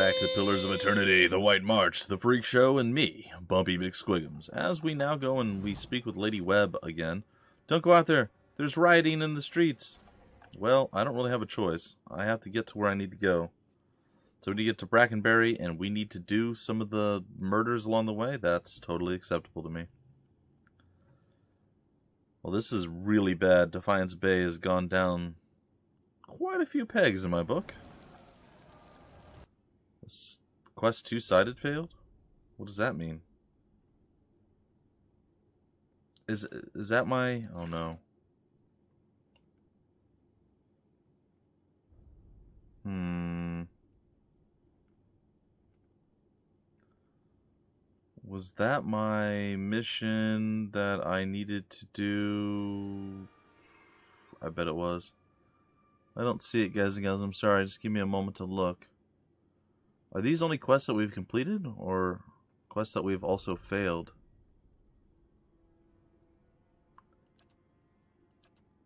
back to Pillars of Eternity, The White March, The Freak Show, and me, Bumpy McSquigums, as we now go and we speak with Lady Webb again. Don't go out there. There's rioting in the streets. Well, I don't really have a choice. I have to get to where I need to go. So we need to get to Brackenberry, and we need to do some of the murders along the way. That's totally acceptable to me. Well, this is really bad. Defiance Bay has gone down quite a few pegs in my book. Quest two-sided failed? What does that mean? Is that my... Oh no. Was that my mission that I needed to do? I bet it was. I don't see it, guys and gals. I'm sorry. Just give me a moment to look. Are these only quests that we've completed, or quests that we've also failed?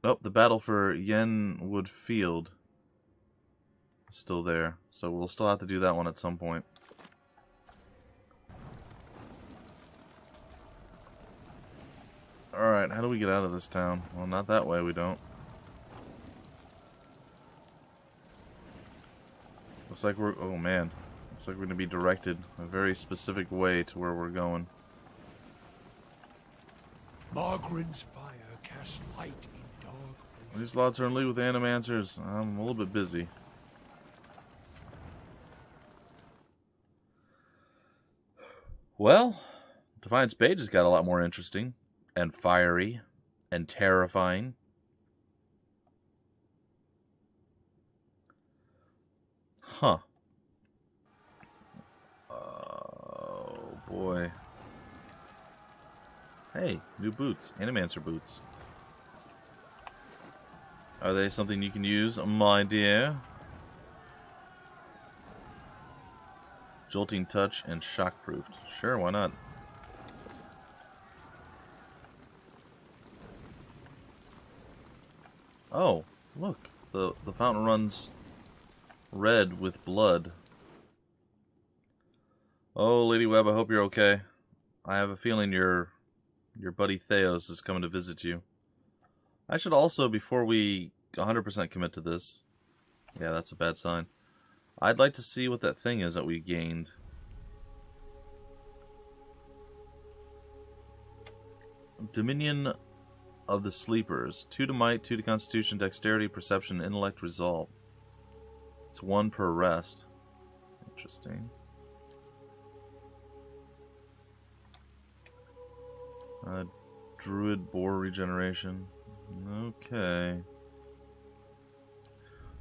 Nope, the battle for Yenwood Field is still there, so we'll still have to do that one at some point. Alright, how do we get out of this town? Well, not that way, we don't. Looks like we're... Oh, man. Looks like we're going to be directed a very specific way to where we're going. Margaret's fire casts light in dark places. These lots are in league with animancers. I'm a little bit busy. Well, Defiance Bay just got a lot more interesting. And fiery. And terrifying. Huh. Oh, boy. Hey, new boots. Animancer boots. Are they something you can use, my dear? Jolting touch and shockproofed. Sure, why not? Oh, look. The fountain runs red with blood. Oh, Lady Webb, I hope you're okay. I have a feeling your buddy Thaos is coming to visit you. I should also, before we 100% commit to this... Yeah, that's a bad sign. I'd like to see what that thing is that we gained. Dominion of the Sleepers. 2 to might, 2 to constitution, dexterity, perception, intellect, resolve. It's 1 per rest. Interesting. Druid boar regeneration. Okay.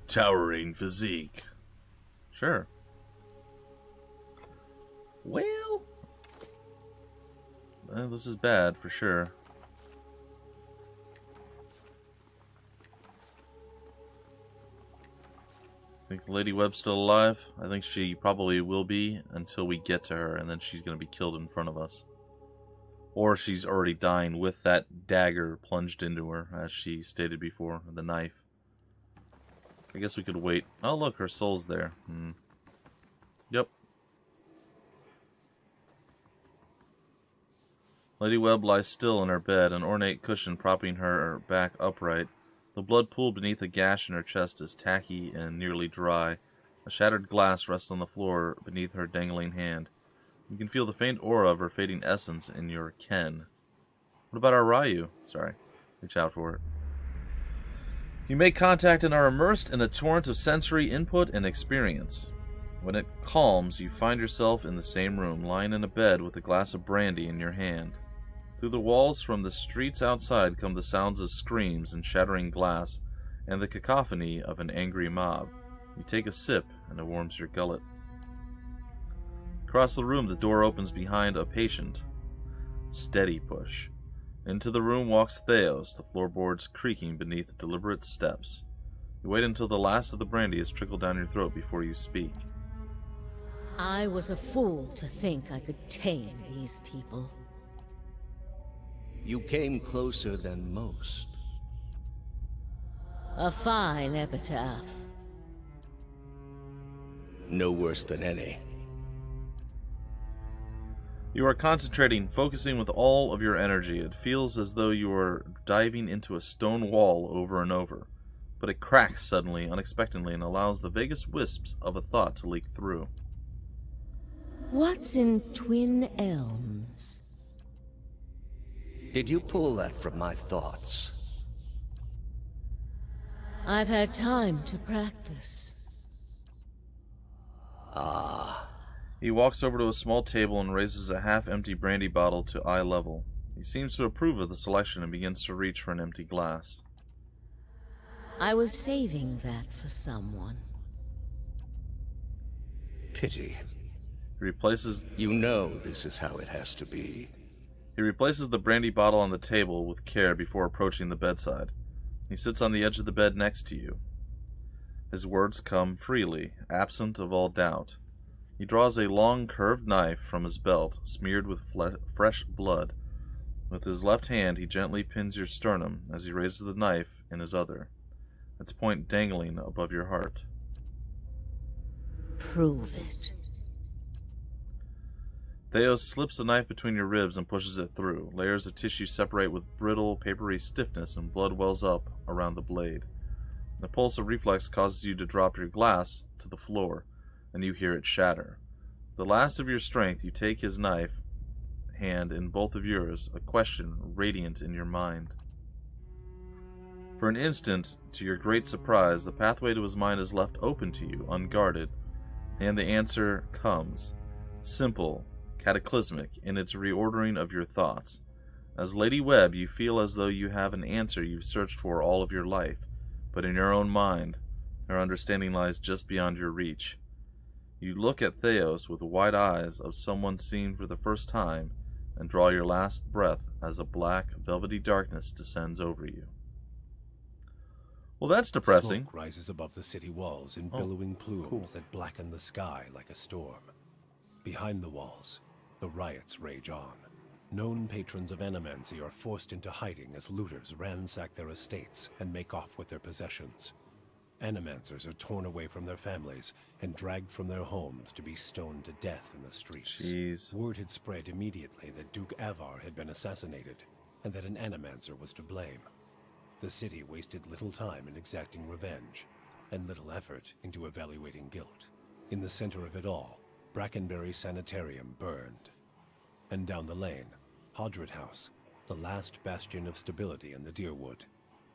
Towering physique. Sure. Well, this is bad for sure. Think Lady Webb's still alive? I think she probably will be until we get to her, and then she's going to be killed in front of us. Or she's already dying with that dagger plunged into her, as she stated before, the knife. I guess we could wait. Oh, look, her soul's there. Yep. Lady Webb lies still in her bed, an ornate cushion propping her back upright. The blood pooled beneath a gash in her chest is tacky and nearly dry. A shattered glass rests on the floor beneath her dangling hand. You can feel the faint aura of her fading essence in your ken. What about our Ryu? Sorry. Reach out for it. You make contact and are immersed in a torrent of sensory input and experience. When it calms, you find yourself in the same room, lying in a bed with a glass of brandy in your hand. Through the walls from the streets outside come the sounds of screams and shattering glass, and the cacophony of an angry mob. You take a sip, and it warms your gullet. Across the room, the door opens behind a patient. Steady push. Into the room walks Thaos, the floorboards creaking beneath deliberate steps. You wait until the last of the brandy has trickled down your throat before you speak. I was a fool to think I could tame these people. You came closer than most. A fine epitaph. No worse than any. You are concentrating, focusing with all of your energy. It feels as though you are diving into a stone wall over and over, but it cracks suddenly, unexpectedly, and allows the vaguest wisps of a thought to leak through. What's in Twin Elms? Did you pull that from my thoughts? I've had time to practice. Ah. He walks over to a small table and raises a half-empty brandy bottle to eye level. He seems to approve of the selection and begins to reach for an empty glass. I was saving that for someone. Pity. He replaces You know this is how it has to be. He replaces the brandy bottle on the table with care before approaching the bedside. He sits on the edge of the bed next to you. His words come freely, absent of all doubt. He draws a long, curved knife from his belt, smeared with fresh blood. With his left hand, he gently pins your sternum as he raises the knife in his other, its point dangling above your heart. Prove it. Thaos slips the knife between your ribs and pushes it through. Layers of tissue separate with brittle, papery stiffness, and blood wells up around the blade. The impulsive reflex causes you to drop your glass to the floor, and you hear it shatter. The last of your strength, you take his knife, hand in both of yours, a question radiant in your mind. For an instant, to your great surprise, the pathway to his mind is left open to you, unguarded, and the answer comes. Simple, cataclysmic in its reordering of your thoughts. As Lady Webb, you feel as though you have an answer you've searched for all of your life, but in your own mind, her understanding lies just beyond your reach. You look at Thaos with the wide eyes of someone seen for the first time, and draw your last breath as a black, velvety darkness descends over you. Well, that's depressing. Smoke rises above the city walls in billowing plumes that blacken the sky like a storm. Behind the walls, the riots rage on. Known patrons of Animancy are forced into hiding as looters ransack their estates and make off with their possessions. Animancers are torn away from their families and dragged from their homes to be stoned to death in the streets. Jeez. Word had spread immediately that Duke Avar had been assassinated, and that an Animancer was to blame. The city wasted little time in exacting revenge, and little effort into evaluating guilt. In the center of it all, Brackenbury Sanitarium burned. And down the lane, Hodred House, the last bastion of stability in the Deerwood,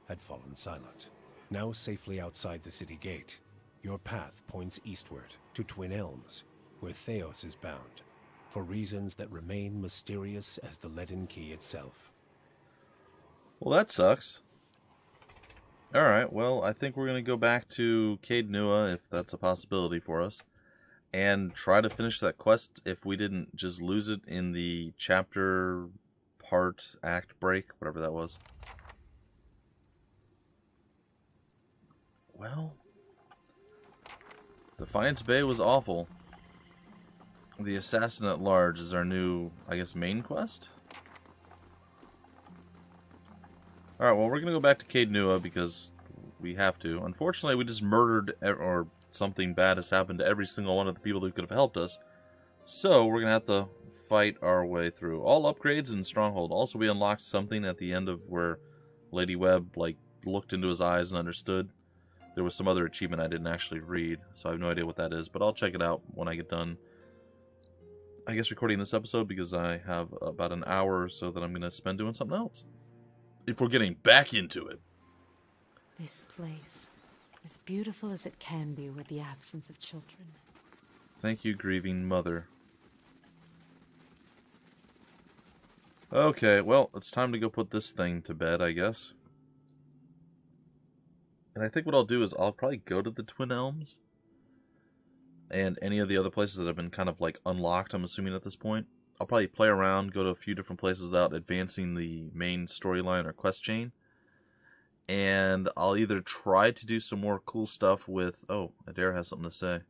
had fallen silent. Now safely outside the city gate, your path points eastward to Twin Elms, where Thaos is bound, for reasons that remain mysterious as the leaden key itself. Well, that sucks. Alright, well, I think we're going to go back to Caed Nua, if that's a possibility for us, and try to finish that quest if we didn't just lose it in the chapter, part, act break, whatever that was. Well, Defiance Bay was awful. The Assassin at Large is our new, I guess, main quest? Alright, well, we're going to go back to Caed Nua because we have to. Unfortunately, we just murdered, or something bad has happened to every single one of the people who could have helped us. So, we're going to have to fight our way through. All upgrades in Stronghold. Also, we unlocked something at the end of where Lady Webb, like, looked into his eyes and understood. There was some other achievement I didn't actually read, so I have no idea what that is, but I'll check it out when I get done, I guess, recording this episode, because I have about an hour or so that I'm going to spend doing something else. If we're getting back into it. This place, as beautiful as it can be with the absence of children. Thank you, grieving mother. Okay, well, it's time to go put this thing to bed, I guess. And I think what I'll do is I'll probably go to the Twin Elms and any of the other places that have been kind of like unlocked, I'm assuming at this point. I'll probably play around, go to a few different places without advancing the main storyline or quest chain. And I'll either try to do some more cool stuff with... Oh, Adair has something to say.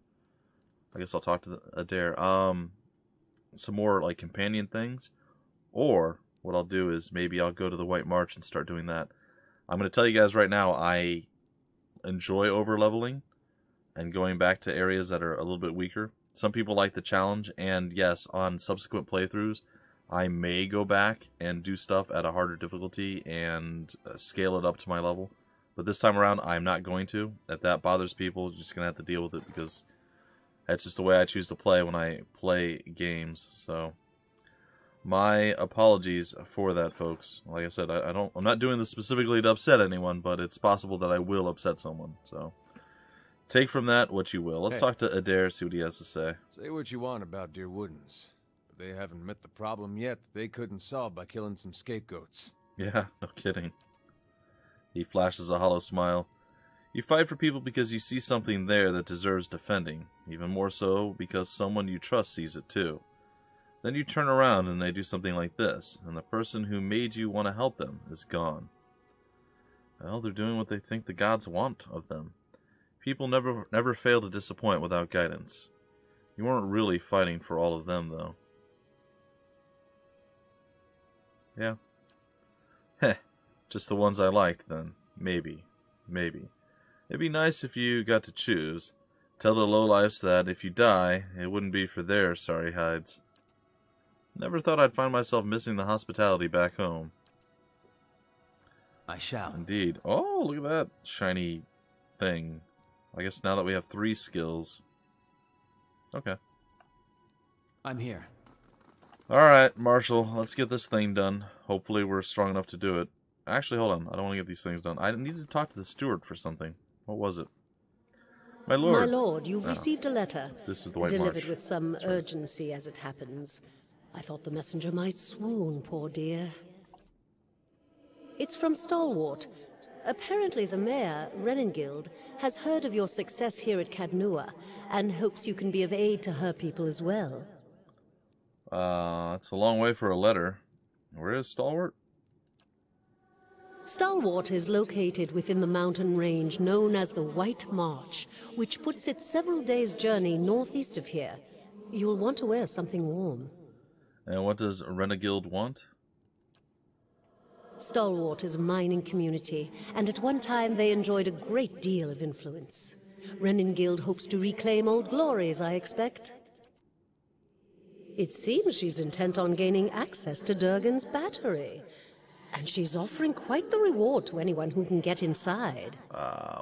I guess I'll talk to Adair. Some more like companion things. Or what I'll do is maybe I'll go to the White March and start doing that. I'm going to tell you guys right now, I enjoy over-leveling. and going back to areas that are a little bit weaker. Some people like the challenge, and yes, on subsequent playthroughs, I may go back and do stuff at a harder difficulty and scale it up to my level. But this time around, I'm not going to. If that bothers people, you're just going to have to deal with it because that's just the way I choose to play when I play games. So, my apologies for that, folks. Like I said, I'm not doing this specifically to upset anyone, but it's possible that I will upset someone. So, take from that what you will. Let's talk to Adair, see what he has to say. Say what you want about Dear Woodens, but they haven't met the problem yet that they couldn't solve by killing some scapegoats. Yeah, no kidding. He flashes a hollow smile. You fight for people because you see something there that deserves defending, even more so because someone you trust sees it too. Then you turn around and they do something like this, and the person who made you want to help them is gone. Well, they're doing what they think the gods want of them. People never fail to disappoint without guidance. You weren't really fighting for all of them, though. Yeah. Heh. Just the ones I liked, then. Maybe. It'd be nice if you got to choose. Tell the lowlifes that if you die, it wouldn't be for their sorry hides. Never thought I'd find myself missing the hospitality back home. I shall. Indeed. Oh, look at that shiny thing. I guess now that we have 3 skills. Okay. I'm here. Alright, Marshall, let's get this thing done. Hopefully we're strong enough to do it. Actually, hold on. I don't want to get these things done. I needed to talk to the steward for something. What was it? My lord. My lord, you've received a letter. This is the White delivered March. with some urgency as it happens. I thought the messenger might swoon, poor dear. It's from Stalwart. Apparently the mayor, Renengild, has heard of your success here at Cadnua and hopes you can be of aid to her people as well. It's a long way for a letter. Where is Stalwart? Stalwart is located within the mountain range known as the White March, which puts it several days' journey northeast of here. You'll want to wear something warm. And what does Renegild want? Stalwart is a mining community, and at one time they enjoyed a great deal of influence. Renengild hopes to reclaim old glories, I expect. It seems she's intent on gaining access to Durgan's battery. And she's offering quite the reward to anyone who can get inside.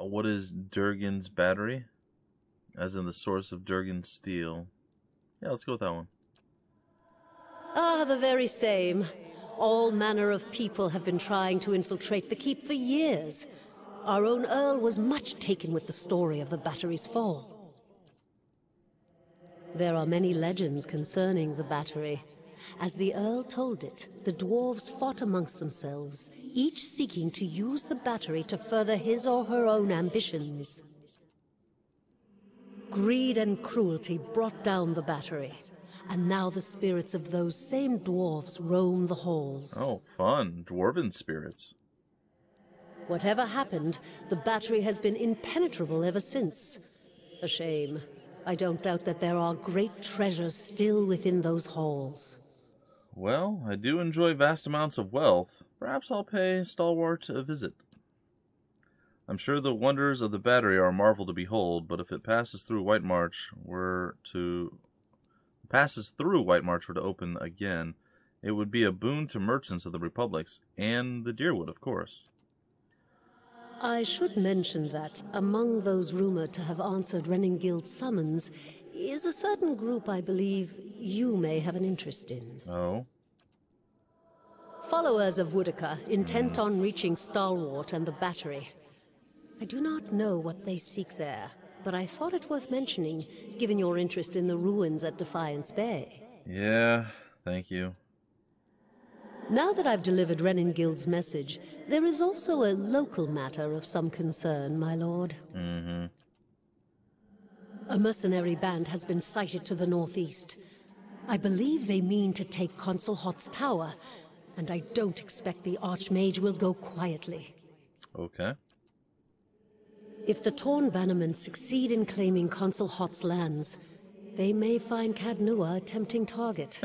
What is Durgan's battery? As in the source of Durgan's steel. Yeah, let's go with that one. Ah, the very same. All manner of people have been trying to infiltrate the keep for years. Our own Earl was much taken with the story of the battery's fall. There are many legends concerning the battery. As the Earl told it, the dwarves fought amongst themselves, each seeking to use the battery to further his or her own ambitions. Greed and cruelty brought down the battery, and now the spirits of those same dwarves roam the halls. Oh, fun. Dwarven spirits. Whatever happened, the battery has been impenetrable ever since. A shame. I don't doubt that there are great treasures still within those halls. Well, I do enjoy vast amounts of wealth. Perhaps I'll pay Stalwart a visit. I'm sure the wonders of the battery are a marvel to behold, but if it passes through White March were to open again, it would be a boon to merchants of the republics, and the Deerwood, of course. I should mention that among those rumored to have answered Renengild's summons is a certain group I believe you may have an interest in. Oh? Followers of Woodica, intent on reaching Stalwart and the battery. I do not know what they seek there, but I thought it worth mentioning, given your interest in the ruins at Defiance Bay. Yeah, thank you. Now that I've delivered Renengild's message, there is also a local matter of some concern, my lord. Mm-hmm. A mercenary band has been sighted to the northeast. I believe they mean to take Consul Hot's tower, and I don't expect the Archmage will go quietly. Okay. If the Torn Bannermen succeed in claiming Consul Hot's lands, they may find Cadnua a tempting target.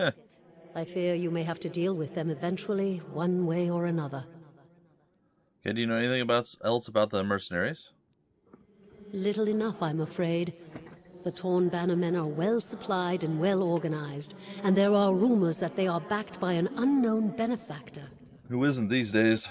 I fear you may have to deal with them eventually, one way or another. Okay, do you know anything else about the mercenaries? Little enough, I'm afraid. The Torn Bannermen are well supplied and well organized, and there are rumors that they are backed by an unknown benefactor. Who isn't these days?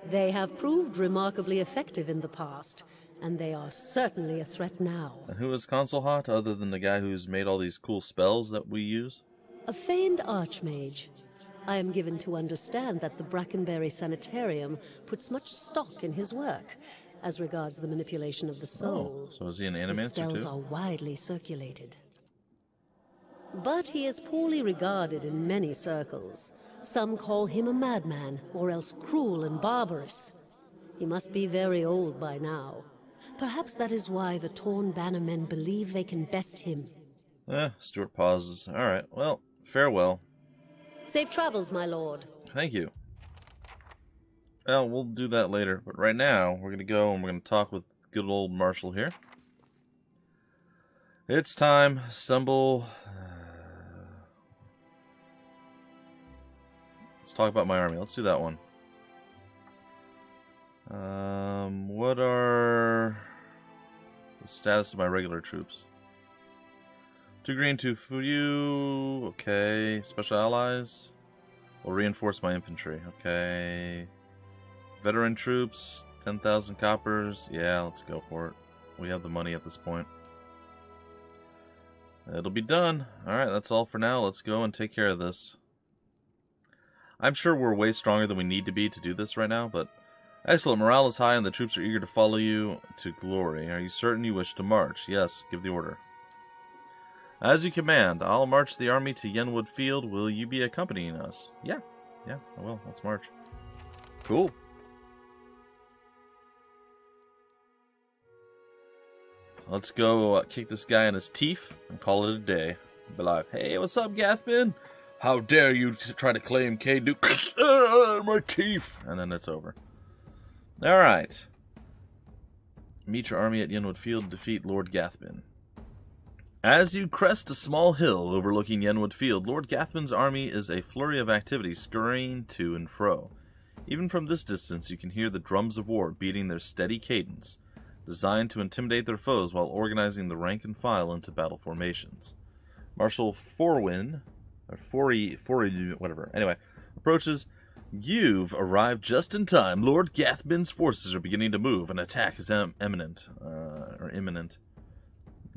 They have proved remarkably effective in the past, and they are certainly a threat now. And who is Consul Hot, other than the guy who's made all these cool spells that we use? A famed archmage. I am given to understand that the Brackenberry Sanitarium puts much stock in his work, as regards the manipulation of the soul. Oh, so is he an His animancer spells too? are widely circulated. But he is poorly regarded in many circles. Some call him a madman, or else cruel and barbarous. He must be very old by now. Perhaps that is why the Torn Bannermen believe they can best him. Stuart pauses. Alright, well, farewell. Safe travels, my lord. Thank you. Well, we'll do that later, but right now, we're going to go and we're going to talk with good old Marshall here. It's time. Assemble. Let's talk about my army. Let's do that one. What are the status of my regular troops? 2 green, 2 few. Okay. Special allies. Will reinforce my infantry. Okay. Veteran troops. 10,000 coppers. Yeah, let's go for it. We have the money at this point. It'll be done. Alright, that's all for now. Let's go and take care of this. I'm sure we're way stronger than we need to be to do this right now, but excellent. Morale is high and the troops are eager to follow you to glory. Are you certain you wish to march? Yes, give the order. As you command. I'll march the army to Yenwood Field. Will you be accompanying us? Yeah, I will. Let's march. Cool. Let's go kick this guy in his teeth and call it a day. Be like, hey, what's up, Gathbin? How dare you try to claim K-Duke? My teeth! And then it's over. Alright. Meet your army at Yenwood Field and defeat Lord Gathbin. As you crest a small hill overlooking Yenwood Field, Lord Gathbin's army is a flurry of activity scurrying to and fro. Even from this distance, you can hear the drums of war beating their steady cadence, designed to intimidate their foes while organizing the rank and file into battle formations. Marshal Forwin, or Forey, whatever, anyway, approaches. You've arrived just in time. Lord Gathbin's forces are beginning to move. An attack is imminent.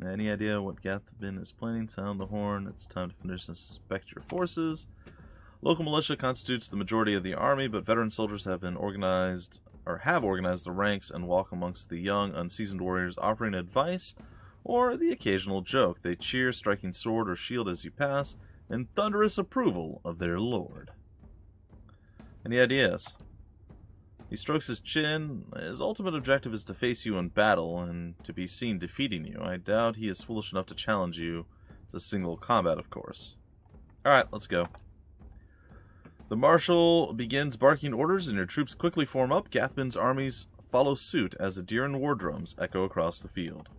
Any idea what Gathbin is planning? Sound the horn. It's time to finish and inspect your forces. Local militia constitutes the majority of the army, but veteran soldiers have organized the ranks and walk amongst the young, unseasoned warriors, offering advice or the occasional joke. They cheer, striking sword or shield as you pass, in thunderous approval of their lord. Any ideas? He strokes his chin. His ultimate objective is to face you in battle and to be seen defeating you. I doubt he is foolish enough to challenge you to single combat, of course. Alright, let's go. The marshal begins barking orders and your troops quickly form up. Gathbin's armies follow suit as the deer and war drums echo across the field.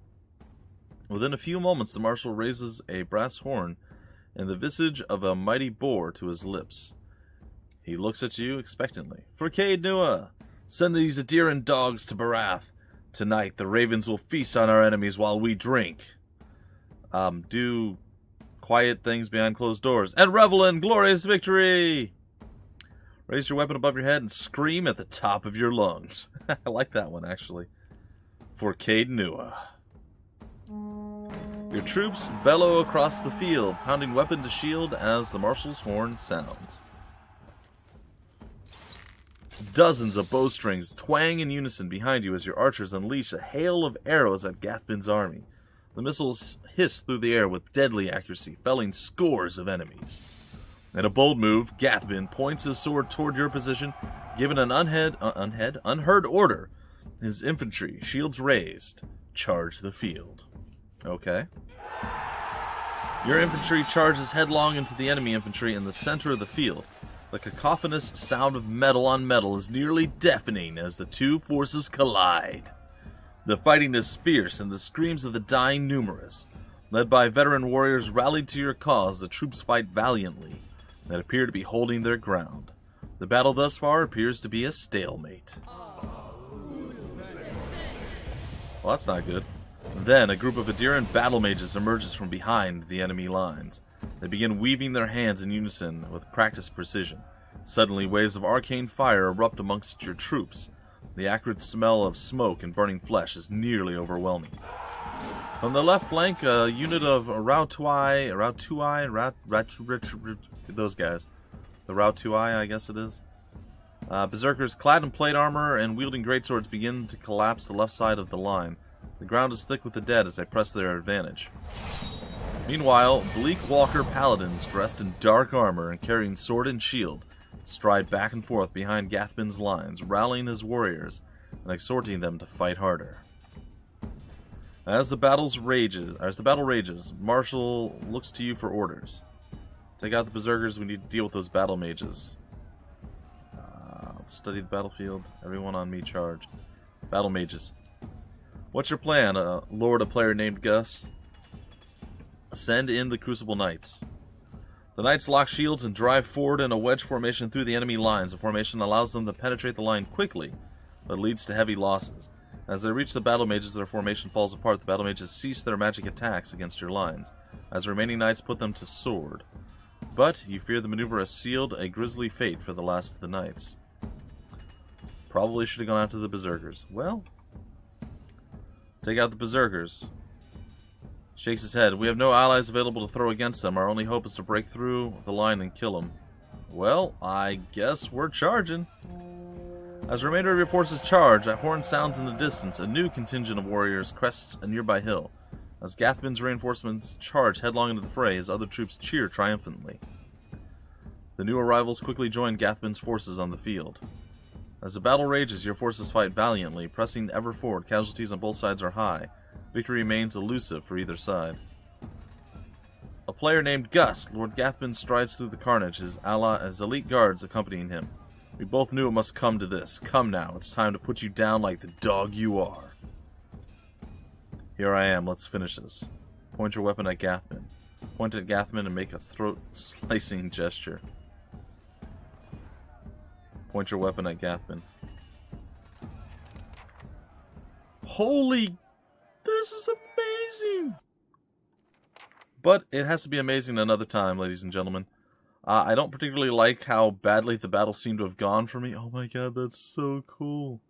Within a few moments, the marshal raises a brass horn and the visage of a mighty boar to his lips. He looks at you expectantly. For Cade Nua, send these Adiran dogs to Barath. Tonight, the ravens will feast on our enemies while we drink. Do quiet things behind closed doors and revel in glorious victory. Raise your weapon above your head and scream at the top of your lungs. I like that one, actually. For Cade Nua. Your troops bellow across the field, pounding weapon to shield as the marshal's horn sounds. Dozens of bowstrings twang in unison behind you as your archers unleash a hail of arrows at Gathbin's army. The missiles hiss through the air with deadly accuracy, felling scores of enemies. In a bold move, Gathbin points his sword toward your position, given an unheard order. His infantry, shields raised, charge the field. Okay. Your infantry charges headlong into the enemy infantry in the center of the field. The cacophonous sound of metal on metal is nearly deafening as the two forces collide. The fighting is fierce and the screams of the dying numerous. Led by veteran warriors rallied to your cause, the troops fight valiantly and appear to be holding their ground. The battle thus far appears to be a stalemate. Well, that's not good. Then, a group of Adirian battle mages emerges from behind the enemy lines. They begin weaving their hands in unison with practiced precision. Suddenly, waves of arcane fire erupt amongst your troops. The acrid smell of smoke and burning flesh is nearly overwhelming. From the left flank, a unit of Rautuai, those guys. The Rautuai, I guess it is. Berserkers clad in plate armor and wielding greatswords begin to collapse the left side of the line. The ground is thick with the dead as they press their advantage. Meanwhile, bleak walker paladins dressed in dark armor and carrying sword and shield stride back and forth behind Gathbin's lines, rallying his warriors and exhorting them to fight harder. As the battle rages, Marshall looks to you for orders. Take out the berserkers. We need to deal with those battle mages. Let's study the battlefield. Everyone on me, charge. Battle mages. What's your plan, Lord, a player named Gus? Send in the Crucible Knights. The Knights lock shields and drive forward in a wedge formation through the enemy lines. The formation allows them to penetrate the line quickly, but leads to heavy losses. As they reach the battle mages, their formation falls apart. The battle mages cease their magic attacks against your lines, as the remaining knights put them to sword. But you fear the maneuver has sealed a grisly fate for the last of the knights. Probably should have gone after the berserkers. Well, take out the berserkers. Shakes his head. We have no allies available to throw against them. Our only hope is to break through the line and kill them. Well, I guess we're charging. As the remainder of your forces charge, a horn sounds in the distance. A new contingent of warriors crests a nearby hill. As Gathbin's reinforcements charge headlong into the fray, his other troops cheer triumphantly. The new arrivals quickly join Gathbin's forces on the field. As the battle rages, your forces fight valiantly, pressing ever forward. Casualties on both sides are high. Victory remains elusive for either side. A player named Gus, Lord Gathbin strides through the carnage, his elite guards accompanying him. We both knew it must come to this. Come now, it's time to put you down like the dog you are. Here I am, let's finish this. Point your weapon at Gathbin. Point at Gathbin and make a throat-slicing gesture. Point your weapon at Gathbin. Holy... this is amazing! But it has to be amazing another time, ladies and gentlemen. I don't particularly like how badly the battle seemed to have gone for me. Oh my god, that's so cool.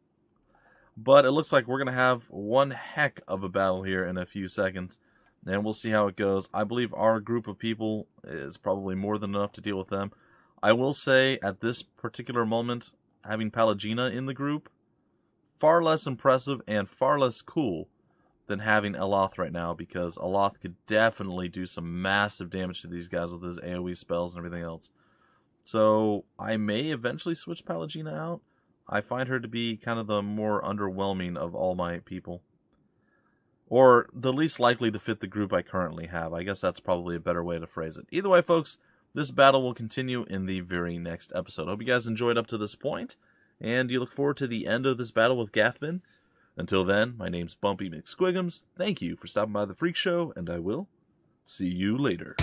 But it looks like we're going to have one heck of a battle here in a few seconds. And we'll see how it goes. I believe our group of people is probably more than enough to deal with them. I will say, at this particular moment, having Pallegina in the group, far less impressive and far less cool than having Aloth right now, because Aloth could definitely do some massive damage to these guys with his AoE spells and everything else. So I may eventually switch Pallegina out. I find her to be kind of the more underwhelming of all my people. Or the least likely to fit the group I currently have. I guess that's probably a better way to phrase it. Either way, folks, this battle will continue in the very next episode. Hope you guys enjoyed up to this point, and you look forward to the end of this battle with Gathbin. Until then, my name's Bumpy McSquigums. Thank you for stopping by the Freak Show, and I will see you later.